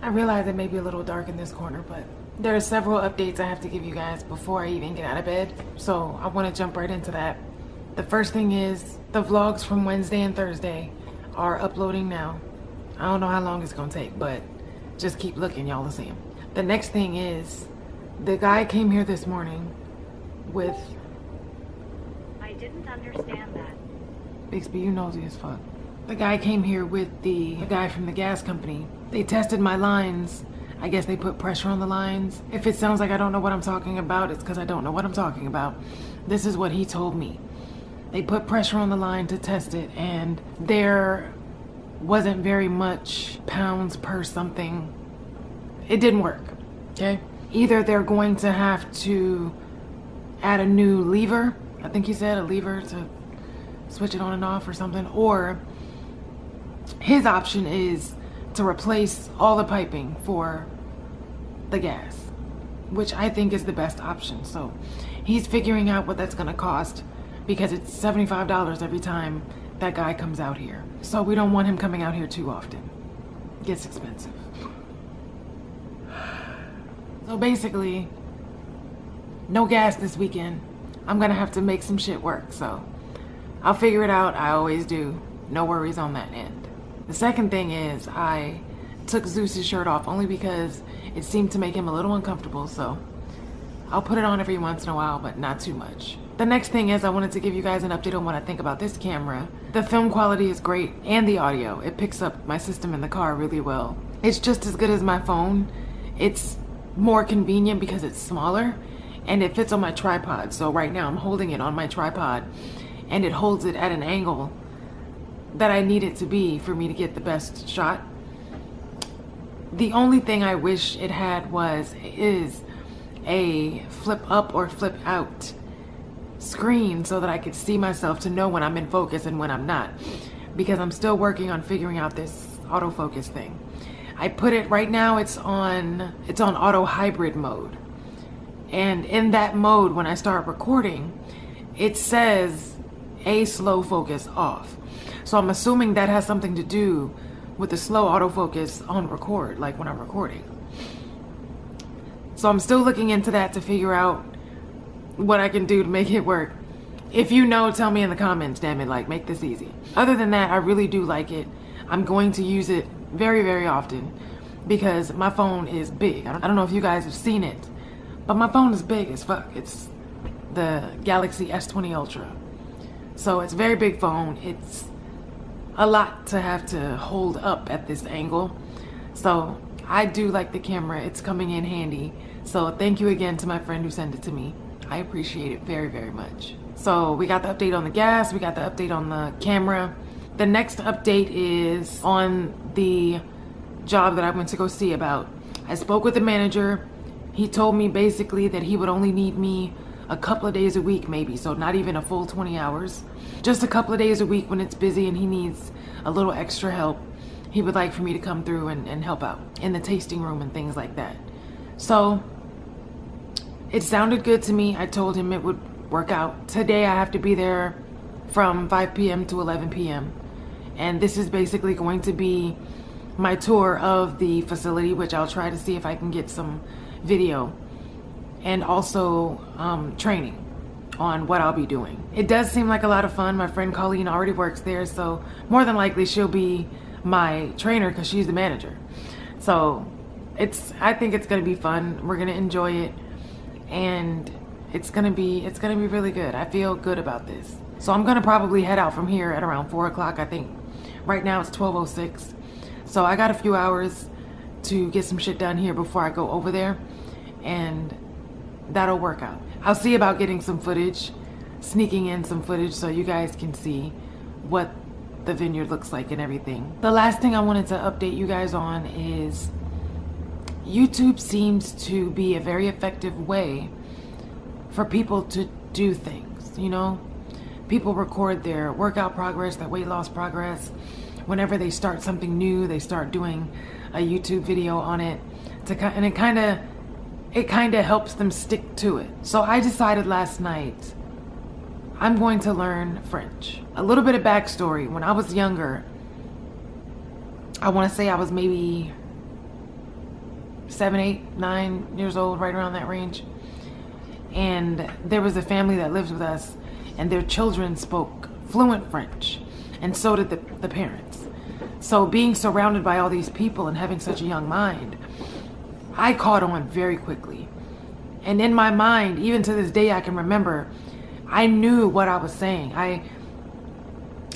I realize it may be a little dark in this corner, but there are several updates I have to give you guys before I even get out of bed. So I want to jump right into that. The first thing is the vlogs from Wednesday and Thursday are uploading now. I don't know how long it's gonna take, but just keep looking, y'all will see them. The next thing is the guy came here this morning with... I didn't understand that. Bixby, you nosy as fuck. The guy came here with the guy from the gas company. They tested my lines. I guess they put pressure on the lines. If it sounds like I don't know what I'm talking about, it's because I don't know what I'm talking about. This is what he told me. They put pressure on the line to test it, and there wasn't very much pounds per something. It didn't work, okay? Either they're going to have to add a new lever, I think he said a lever to switch it on and off or something, or his option is to replace all the piping for the gas, which I think is the best option. So he's figuring out what that's gonna cost, because it's $75 every time that guy comes out here. So we don't want him coming out here too often. It gets expensive. So basically, no gas this weekend. I'm gonna have to make some shit work, so I'll figure it out. I always do. No worries on that end. The second thing is I took Zeus's shirt off only because it seemed to make him a little uncomfortable, so I'll put it on every once in a while, but not too much. The next thing is I wanted to give you guys an update on what I think about this camera. The film quality is great, and the audio. It picks up my system in the car really well. It's just as good as my phone. It's more convenient because it's smaller, and it fits on my tripod. So right now I'm holding it on my tripod, and it holds it at an angle that I need it to be for me to get the best shot. The only thing I wish it had is a flip up or flip out screen so that I could see myself to know when I'm in focus and when I'm not, because I'm still working on figuring out this autofocus thing. I put it right now, it's on auto hybrid mode, and in that mode when I start recording it says a slow focus off. So I'm assuming that has something to do with the slow autofocus on record, like when I'm recording. So I'm still looking into that to figure out what I can do to make it work. If you know, tell me in the comments, damn it, like, make this easy. Other than that, I really do like it. I'm going to use it very, very often because my phone is big. I don't know if you guys have seen it, but my phone is big as fuck. It's the Galaxy S20 Ultra. So it's a very big phone. It's a lot to have to hold up at this angle. So I do like the camera. It's coming in handy. So thank you again to my friend who sent it to me. I appreciate it very, very much. So we got the update on the gas, we got the update on the camera. The next update is on the job that I went to go see about. I spoke with the manager. He told me basically that he would only need me a couple of days a week maybe, so not even a full 20 hours. Just a couple of days a week when it's busy and he needs a little extra help. He would like for me to come through and help out in the tasting room and things like that. So it sounded good to me. I told him it would work out. Today I have to be there from 5 p.m. to 11 p.m. And this is basically going to be my tour of the facility, which I'll try to see if I can get some video, and also training on what I'll be doing. It does seem like a lot of fun. My friend Colleen already works there, so more than likely she'll be my trainer because she's the manager. So I think it's gonna be fun. We're gonna enjoy it, and it's gonna be really good. I feel good about this. So I'm gonna probably head out from here at around 4 o'clock, I think. Right now it's 12:06. So I got a few hours to get some shit done here before I go over there, and that'll work out. I'll see about getting some footage, sneaking in some footage so you guys can see what the vineyard looks like and everything. The last thing I wanted to update you guys on is YouTube seems to be a very effective way for people to do things, you know? People record their workout progress, their weight loss progress. Whenever they start something new, they start doing a YouTube video on it, and it kind of helps them stick to it. So I decided last night I'm going to learn French. A little bit of backstory. When I was younger, I want to say I was maybe 7, 8, 9 years old, right around that range. And there was a family that lived with us, and their children spoke fluent French, and so did the parents. So being surrounded by all these people and having such a young mind, I caught on very quickly. And in my mind, even to this day, I can remember, I knew what I was saying.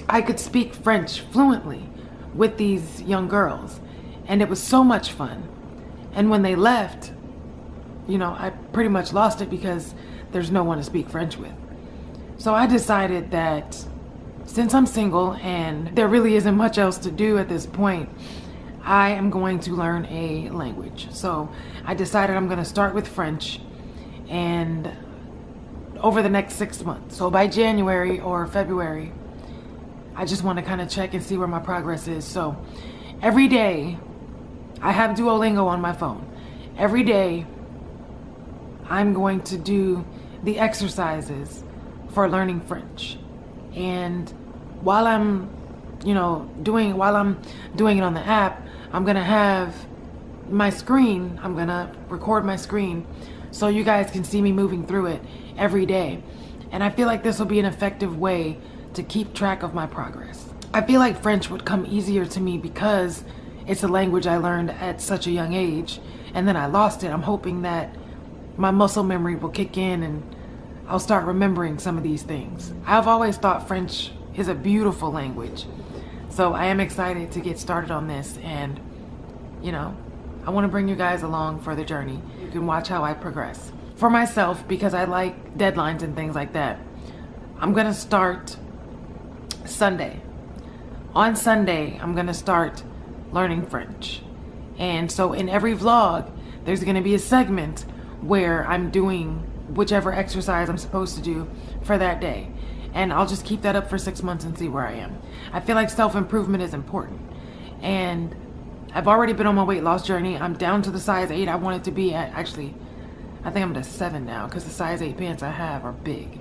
I could speak French fluently with these young girls, and it was so much fun. And when they left, you know, I pretty much lost it because there's no one to speak French with. So I decided that since I'm single and there really isn't much else to do at this point, I am going to learn a language. So I decided I'm going to start with French, and over the next 6 months. So by January or February, I just want to kind of check and see where my progress is. So every day, I have Duolingo on my phone. Every day, I'm going to do the exercises for learning French. And while I'm doing it on the app, I'm gonna have my screen, I'm gonna record my screen so you guys can see me moving through it every day. And I feel like this will be an effective way to keep track of my progress. I feel like French would come easier to me because it's a language I learned at such a young age, and then I lost it. I'm hoping that my muscle memory will kick in and I'll start remembering some of these things. I've always thought French is a beautiful language. So I am excited to get started on this, and you know, I want to bring you guys along for the journey. You can watch how I progress. For myself, because I like deadlines and things like that, I'm gonna start Sunday. On Sunday, I'm gonna start learning French. And so in every vlog, there's gonna be a segment where I'm doing whichever exercise I'm supposed to do for that day. And I'll just keep that up for 6 months and see where I am. I feel like self-improvement is important. And I've already been on my weight loss journey. I'm down to the size 8 I wanted to be at. Actually, I think I'm at a 7 now because the size 8 pants I have are big.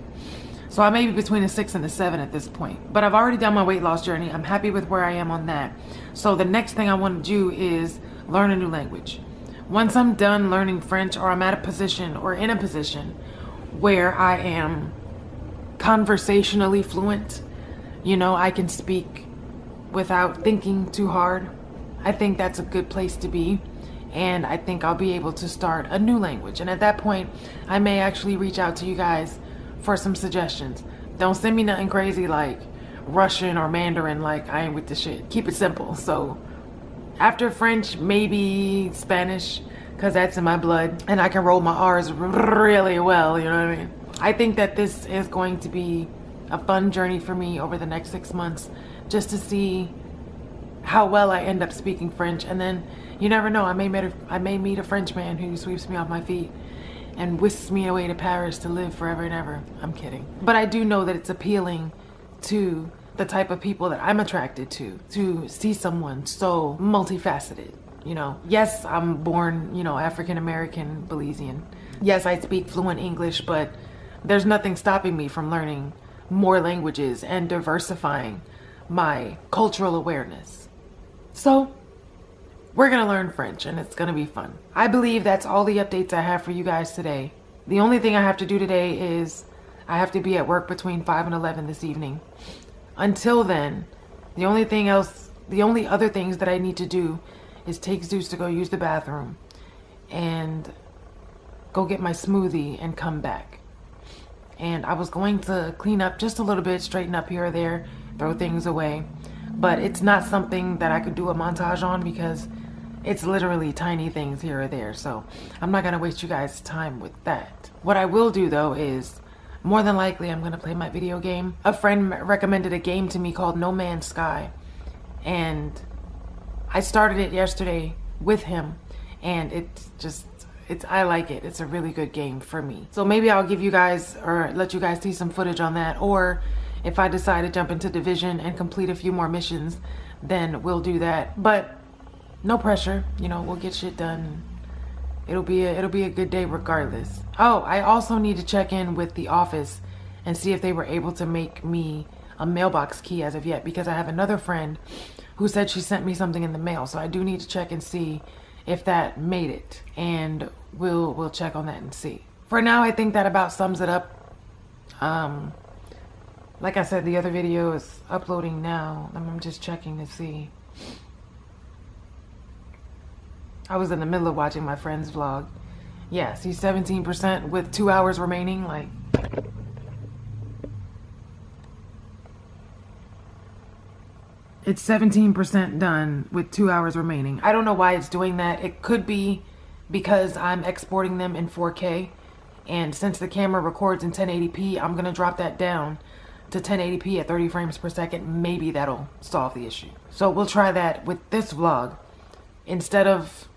So I may be between a 6 and a 7 at this point. But I've already done my weight loss journey. I'm happy with where I am on that. So the next thing I want to do is learn a new language. Once I'm done learning French, or I'm at a position or in a position where I am conversationally fluent, you know, I can speak without thinking too hard, I think that's a good place to be. And I think I'll be able to start a new language. And at that point, I may actually reach out to you guys for some suggestions. Don't send me nothing crazy like Russian or Mandarin, like I ain't with the shit. Keep it simple. So after French, maybe Spanish, because that's in my blood and I can roll my R's really well, you know what I mean? I think that this is going to be a fun journey for me over the next 6 months, just to see how well I end up speaking French. And then you never know, I may meet a French man who sweeps me off my feet and whisks me away to Paris to live forever and ever. I'm kidding. But I do know that it's appealing to the type of people that I'm attracted to see someone so multifaceted, you know. Yes, I'm born, you know, African-American, Belizean. Yes, I speak fluent English, but there's nothing stopping me from learning more languages and diversifying my cultural awareness. So we're gonna learn French, and it's gonna be fun. I believe that's all the updates I have for you guys today. The only thing I have to do today is I have to be at work between 5 and 11 this evening. Until then, the only other things that I need to do is take Zeus to go use the bathroom and go get my smoothie and come back. And I was going to clean up just a little bit, straighten up here or there, throw things away. But it's not something that I could do a montage on because it's literally tiny things here or there. So I'm not gonna waste you guys' time with that. What I will do though is, more than likely, I'm gonna play my video game. A friend recommended a game to me called No Man's Sky. And I started it yesterday with him, and I like it. It's a really good game for me. So maybe I'll give you guys, or let you guys see some footage on that. Or if I decide to jump into Division and complete a few more missions, then we'll do that. But no pressure, you know, we'll get shit done. It'll be a good day regardless. Oh, I also need to check in with the office and see if they were able to make me a mailbox key as of yet, because I have another friend who said she sent me something in the mail. So I do need to check and see if that made it, and we'll check on that and see. For now, I think that about sums it up. Like I said, the other video is uploading now. I'm just checking to see. I was in the middle of watching my friend's vlog. Yeah, see, 17% with 2 hours remaining. Like, it's 17% done with 2 hours remaining. I don't know why it's doing that. It could be because I'm exporting them in 4K. And since the camera records in 1080p, I'm gonna drop that down to 1080p at 30 frames per second. Maybe that'll solve the issue. So we'll try that with this vlog. Instead of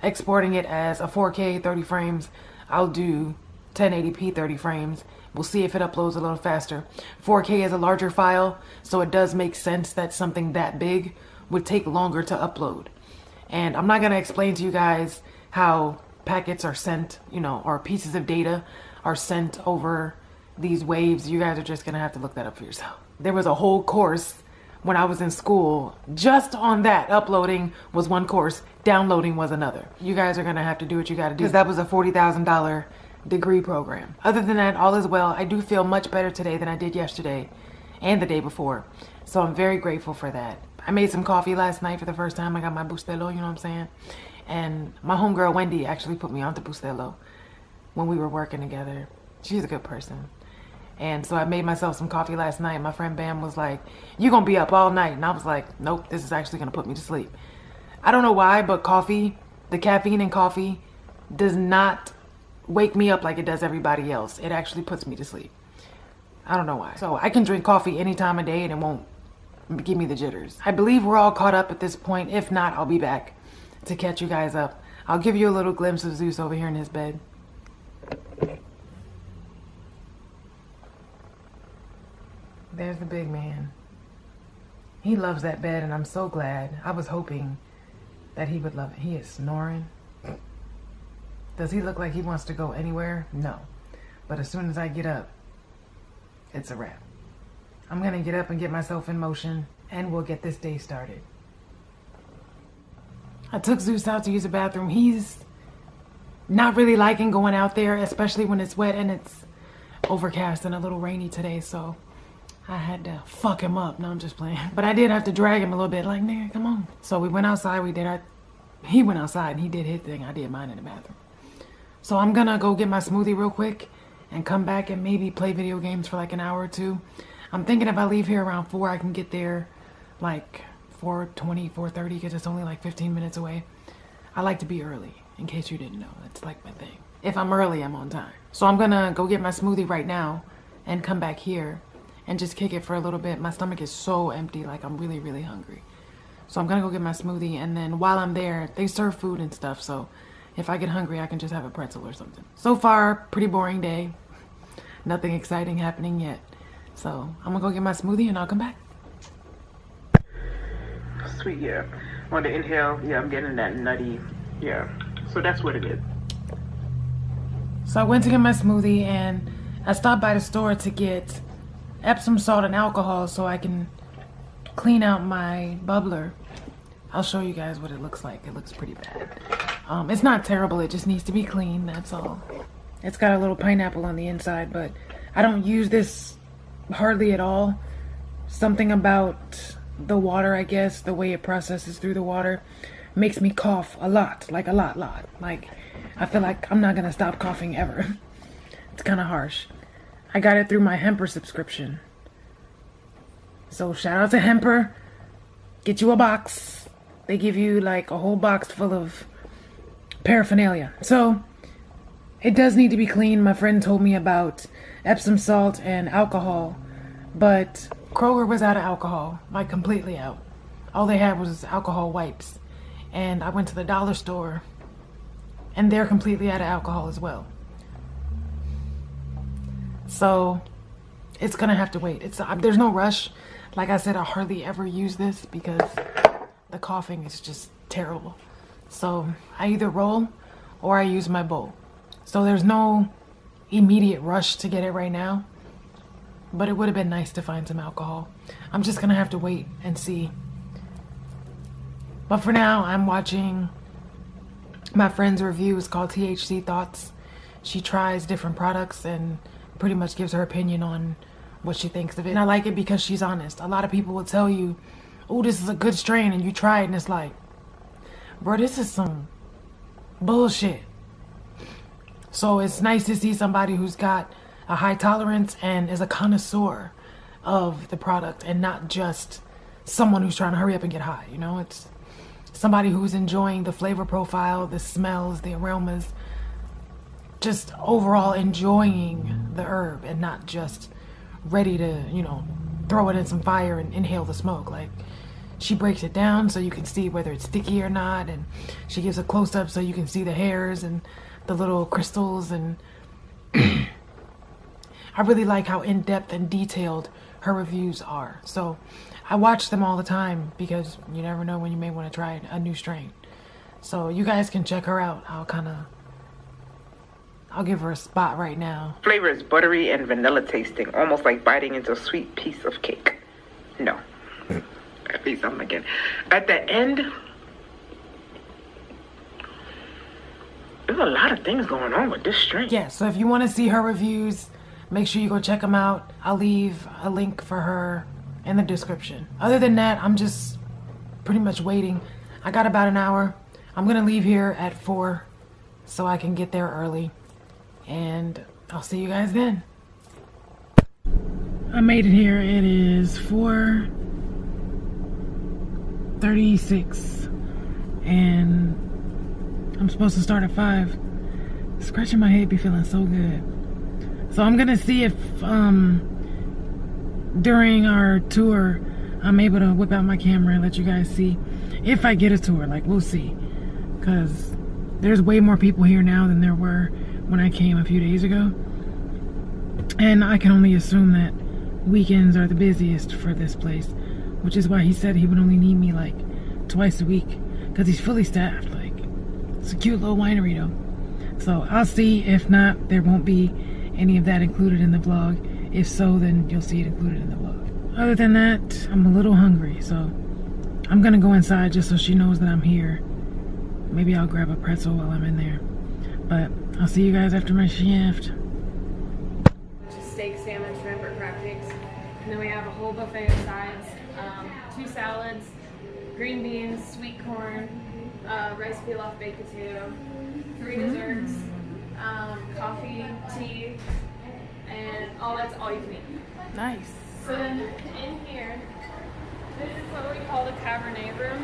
exporting it as a 4K 30 frames, I'll do 1080p 30 frames. We'll see if it uploads a little faster. 4K is a larger file, so it does make sense that something that big would take longer to upload. And I'm not gonna explain to you guys how packets are sent, you know, or pieces of data are sent over these waves. You guys are just gonna have to look that up for yourself. There was a whole course when I was in school just on that. Uploading was one course, downloading was another. You guys are gonna have to do what you gotta do, because that was a $40,000 degree program. Other than that, all is well. I do feel much better today than I did yesterday and the day before. So I'm very grateful for that. I made some coffee last night for the first time. I got my Bustelo, you know what I'm saying? And my homegirl Wendy actually put me onto Bustelo when we were working together. She's a good person. And so I made myself some coffee last night. My friend Bam was like, "You gonna be up all night?" And I was like, "Nope, this is actually gonna put me to sleep." I don't know why, but coffee, the caffeine in coffee does not wake me up like it does everybody else. It actually puts me to sleep. I don't know why. So I can drink coffee any time of day and it won't give me the jitters. I believe we're all caught up at this point. If not, I'll be back to catch you guys up. I'll give you a little glimpse of Zeus over here in his bed. There's the big man. He loves that bed, and I'm so glad. I was hoping that he would love it. He is snoring. Does he look like he wants to go anywhere? No. But as soon as I get up, it's a wrap. I'm gonna get up and get myself in motion, and we'll get this day started. I took Zeus out to use the bathroom. He's not really liking going out there, especially when it's wet and it's overcast and a little rainy today, so I had to fuck him up. No, I'm just playing. But I did have to drag him a little bit, like, nigga, come on. So we went outside, he went outside and he did his thing. I did mine in the bathroom. So I'm gonna go get my smoothie real quick and come back and maybe play video games for like an hour or two. I'm thinking if I leave here around 4, I can get there like 4:20, 4:30, because it's only like 15 minutes away. I like to be early, in case you didn't know. That's like my thing. If I'm early, I'm on time. So I'm gonna go get my smoothie right now and come back here and just kick it for a little bit. My stomach is so empty, like I'm really, really hungry. So I'm gonna go get my smoothie, and then while I'm there, they serve food and stuff, so if I get hungry, I can just have a pretzel or something. So far, pretty boring day. Nothing exciting happening yet. So I'm gonna go get my smoothie and I'll come back. Sweet, yeah. On the inhale, yeah, I'm getting that nutty, yeah. So that's what it is. So I went to get my smoothie and I stopped by the store to get Epsom salt and alcohol so I can clean out my bubbler. I'll show you guys what it looks like. It looks pretty bad. It's not terrible, it just needs to be clean, that's all. It's got a little pineapple on the inside, but I don't use this hardly at all. Something about the water, I guess, the way it processes through the water, makes me cough a lot, like a lot. Like, I feel like I'm not gonna stop coughing ever. It's kind of harsh. I got it through my Hemper subscription. So shout out to Hemper. Get you a box. They give you like a whole box full of paraphernalia. So it does need to be cleaned. My friend told me about Epsom salt and alcohol, but Kroger was out of alcohol, like completely out. All they had was alcohol wipes. And I went to the dollar store and they're completely out of alcohol as well. So it's gonna have to wait. There's no rush. Like I said, I hardly ever use this because the coughing is just terrible. So I either roll or I use my bowl. So there's no immediate rush to get it right now, but it would have been nice to find some alcohol. I'm just gonna have to wait and see. But for now, I'm watching my friend's review is called THC Thoughts. She tries different products and pretty much gives her opinion on what she thinks of it. And I like it because she's honest. A lot of people will tell you, oh, this is a good strain, and you try it and it's like, bro, this is some bullshit. So it's nice to see somebody who's got a high tolerance and is a connoisseur of the product and not just someone who's trying to hurry up and get high. You know, it's somebody who's enjoying the flavor profile, the smells, the aromas, just overall enjoying the herb and not just ready to, you know, throw it in some fire and inhale the smoke. Like, she breaks it down so you can see whether it's sticky or not, and she gives a close-up so you can see the hairs and the little crystals. And I really like how in-depth and detailed her reviews are. So I watch them all the time because you never know when you may want to try a new strain. So you guys can check her out. I'll give her a spot right now. Flavor is buttery and vanilla tasting, almost like biting into a sweet piece of cake. No. At least I'm again. At the end, there's a lot of things going on with this strain. Yeah, so if you want to see her reviews, make sure you go check them out. I'll leave a link for her in the description. Other than that, I'm just pretty much waiting. I got about an hour. I'm gonna leave here at 4 so I can get there early. And I'll see you guys then. I made it here. It is 4:36 and I'm supposed to start at 5. Scratching my head be feeling so good. So I'm gonna see if during our tour I'm able to whip out my camera and let you guys see if I get a tour. Like, we'll see, because there's way more people here now than there were when I came a few days ago, and I can only assume that weekends are the busiest for this place, which is why he said he would only need me like twice a week, because he's fully staffed. Like, it's a cute little winery though. So I'll see. If not, there won't be any of that included in the vlog. If so, then you'll see it included in the vlog. Other than that, I'm a little hungry, so I'm gonna go inside just so she knows that I'm here. Maybe I'll grab a pretzel while I'm in there. But I'll see you guys after my shift. Steak, salmon, shrimp, or crab cakes. And then we have a whole buffet of sides, 2 salads, green beans, sweet corn, rice pilaf, baked potato, 3 desserts, coffee, tea, and all that's all you can eat. Nice. So then in here, this is what we call the Cabernet room.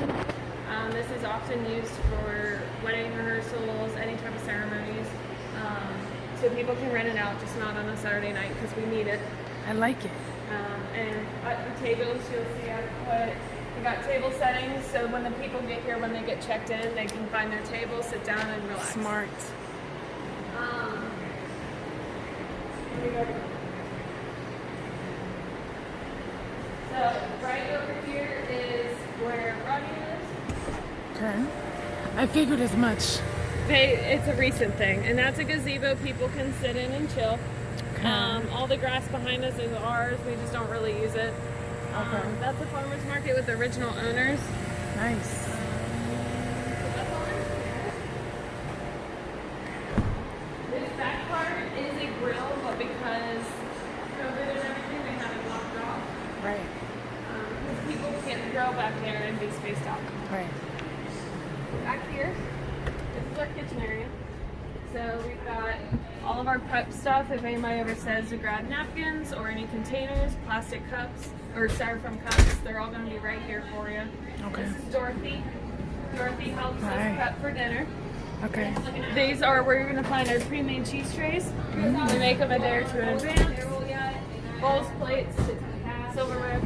This is often used for wedding rehearsals, any type of ceremonies. So people can rent it out, just not on a Saturday night because we need it. I like it. And at the tables, you'll see we got table settings, so when the people get here, when they get checked in, they can find their table, sit down, and relax. Smart. So right over here is where Rodney lives. Okay. I figured as much. It's a recent thing, and that's a gazebo people can sit in and chill. Okay. All the grass behind us is ours. We just don't really use it. Okay. That's a farmer's market with the original owners. Nice. So that's all in here. This back part is a grill, but because COVID and everything, they have it blocked off. Right. Because people can't grill back there and be spaced out. Right. Back here, this is our kitchen area. So we've got all of our prep stuff. If anybody ever says to grab napkins or any containers, plastic cups, or styrofoam cups, they're all going to be right here for you. Okay. This is Dorothy. Dorothy helps us Hi. prep for dinner. Okay. These are where you're going to find our pre-made cheese trays. We make them a day or two in advance. Bowls, plates, silverware.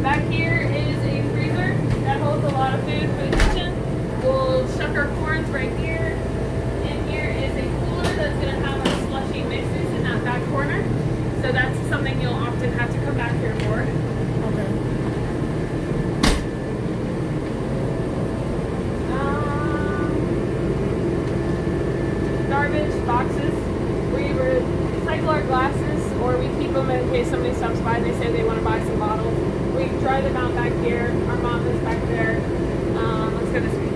Back here is a freezer that holds a lot of food for the kitchen. We'll shuck our corns right here. In here is a cooler that's going to have our slushy mixes in that back corner. So that's something you'll often have to come back here for. Okay. Garbage boxes. We recycle our glasses, or we keep them in case somebody stops by and they say they want to buy some bottles. We dry them out back here. Our mom is back there. Let's go this way.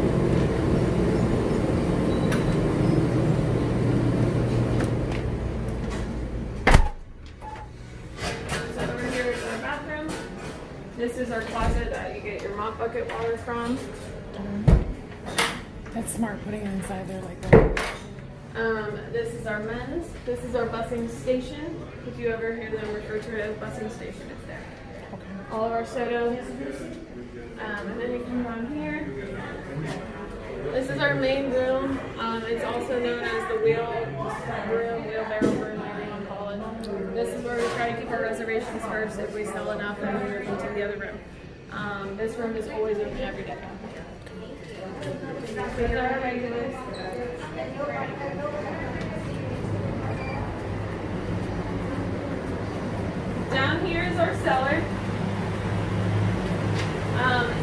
bucket water from. That's smart, putting it inside there like that. This is our men's. This is our busing station. If you ever hear them refer to it as busing station, it's there. Okay. All of our soda. And then you come down here. This is our main room. It's also known as the wheel room, wheelbarrow room, whatever you want to call it. This is where we try to keep our reservations first. If we sell enough, then we move into the other room. This room is always open every day. These are our regulars. Down here is our cellar.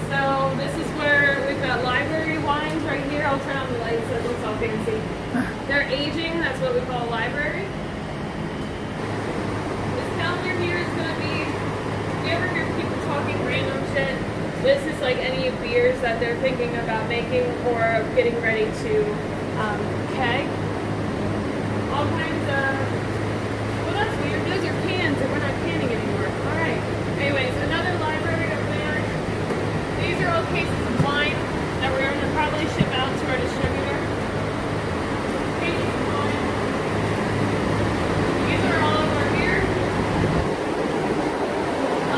So this is where we've got library wines right here. I'll turn on the lights so it looks all fancy. They're aging, that's what we call a library. This calendar here is going to be, if you ever hear people talking random shit, this is like any beers that they're thinking about making or getting ready to keg. All kinds of, well that's weird, those are cans and we're not canning anymore. Alright, anyways, another library over there. These are all cases of wine that we're going to probably ship out to our distributor. Cases of wine. These are all over here.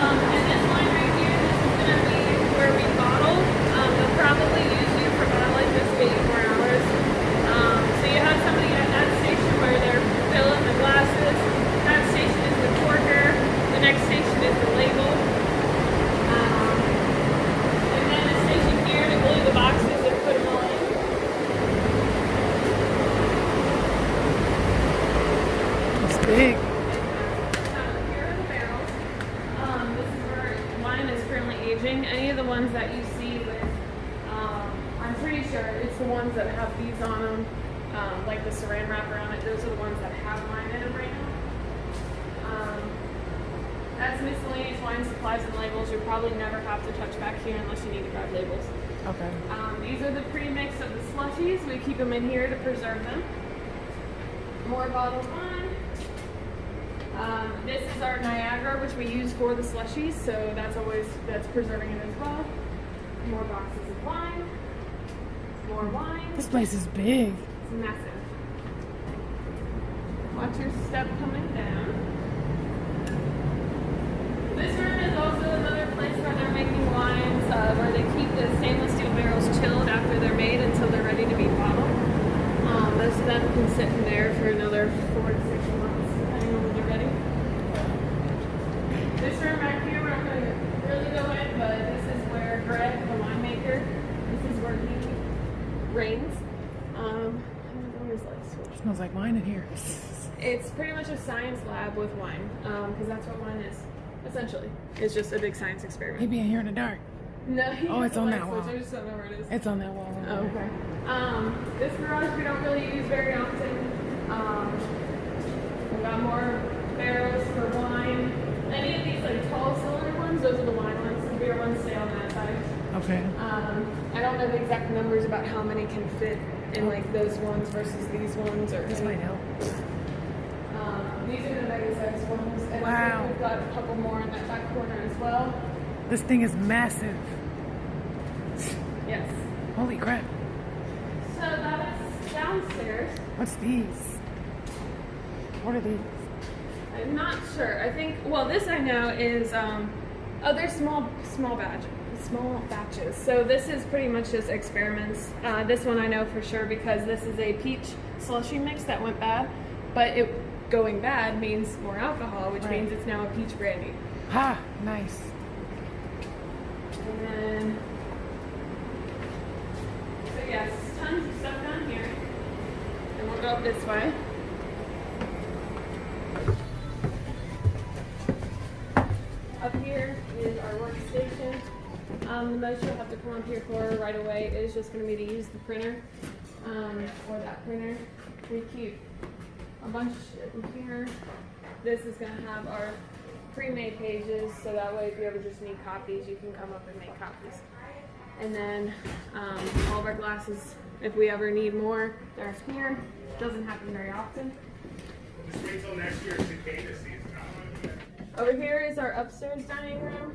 And this line right here, this is going to be where we bottle. They'll probably use you for about like this 8 more hours. So you have somebody at that station where they're filling the glasses. That station is the corker. The next station is the label. And then a station here to glue the boxes and put them all in. It's big. Here are the barrels. This is where wine is currently aging. Any of the ones that you see with, I'm pretty sure it's the ones that have these on them, like the saran wrap around it. Those are the ones that have wine in them right now. That's miscellaneous wine supplies and labels. You'll probably never have to touch back here unless you need to grab labels. Okay. These are the pre-mix of the slushies. We keep them in here to preserve them. More bottled wine. This is our Niagara, which we use for the slushies, so that's preserving it as well. More boxes of wine. More wine. This place is big. It's massive. Watch your step coming down. This room is also another place where they're making wines, where they keep the stainless steel barrels chilled after they're made until they're ready to be bottled. Most of them can sit in there for another 4 to 6 months, depending on when they're ready. This room right here, we're not going to really go in, but this is where Greg, the winemaker, this is where he reigns. I don't know his light switch. Smells like wine in here. It's pretty much a science lab with wine, because that's what wine is. Essentially, it's just a big science experiment. Maybe in here in the dark. No, it's on that wall. I just don't know where it is. It's on that wall. Oh, okay. This garage we don't really use very often. We got more barrels for wine. Any of these like tall cylinder ones, those are the wine ones. The beer ones stay on that side. Okay. I don't know the exact numbers about how many can fit in like those ones versus these ones, or This might help. these are the mega size ones. And Wow. we've got a couple more in that back corner as well. This thing is massive. Yes. Holy crap. So that's downstairs. What's these? What are these? I'm not sure. I think, well, this I know is, they're small batches. So this is pretty much just experiments. This one I know for sure because this is a peach slushy mix that went bad, but it going bad means more alcohol, which means it's now a peach brandy. Ah, nice. And then, so yes, tons of stuff down here. And we'll go up this way. Up here is our workstation. The most you'll have to come up here for right away is just going to be to use the printer, or that printer. We keep a bunch of shit in here. This is going to have our pre-made pages, so that way if you ever just need copies, you can come up and make copies. And then all of our glasses, if we ever need more, they're here. Doesn't happen very often. Just wait till next year cicada season. Over here is our upstairs dining room.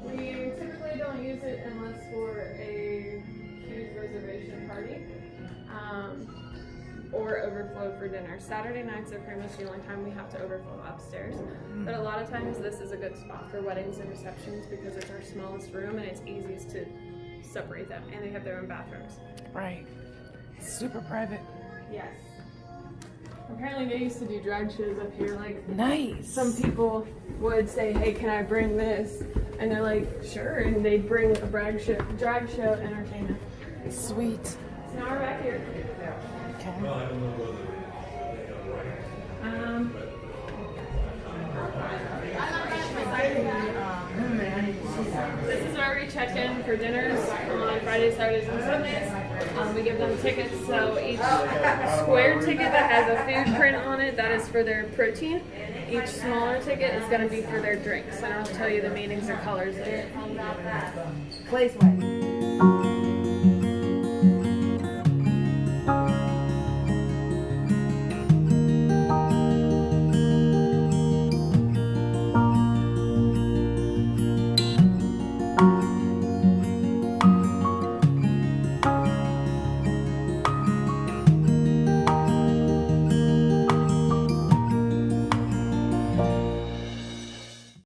We typically don't use it unless for a huge reservation party. Or overflow for dinner. Saturday nights are pretty much the only time we have to overflow upstairs. But a lot of times this is a good spot for weddings and receptions because it's our smallest room and it's easiest to separate them, and they have their own bathrooms. Right. Super private. Yes. Apparently they used to do drag shows up here. Like, Nice. some people would say, hey, can I bring this? And they're like, sure, and they'd bring a drag show entertainment. Sweet. So now we're back here. Okay. This is where we check in for dinners on Fridays, Saturdays, and Sundays. We give them tickets, so each square ticket that has a food print on it, that is for their protein. Each smaller ticket is going to be for their drinks, and I'll tell you the meanings and colors later. Placeway.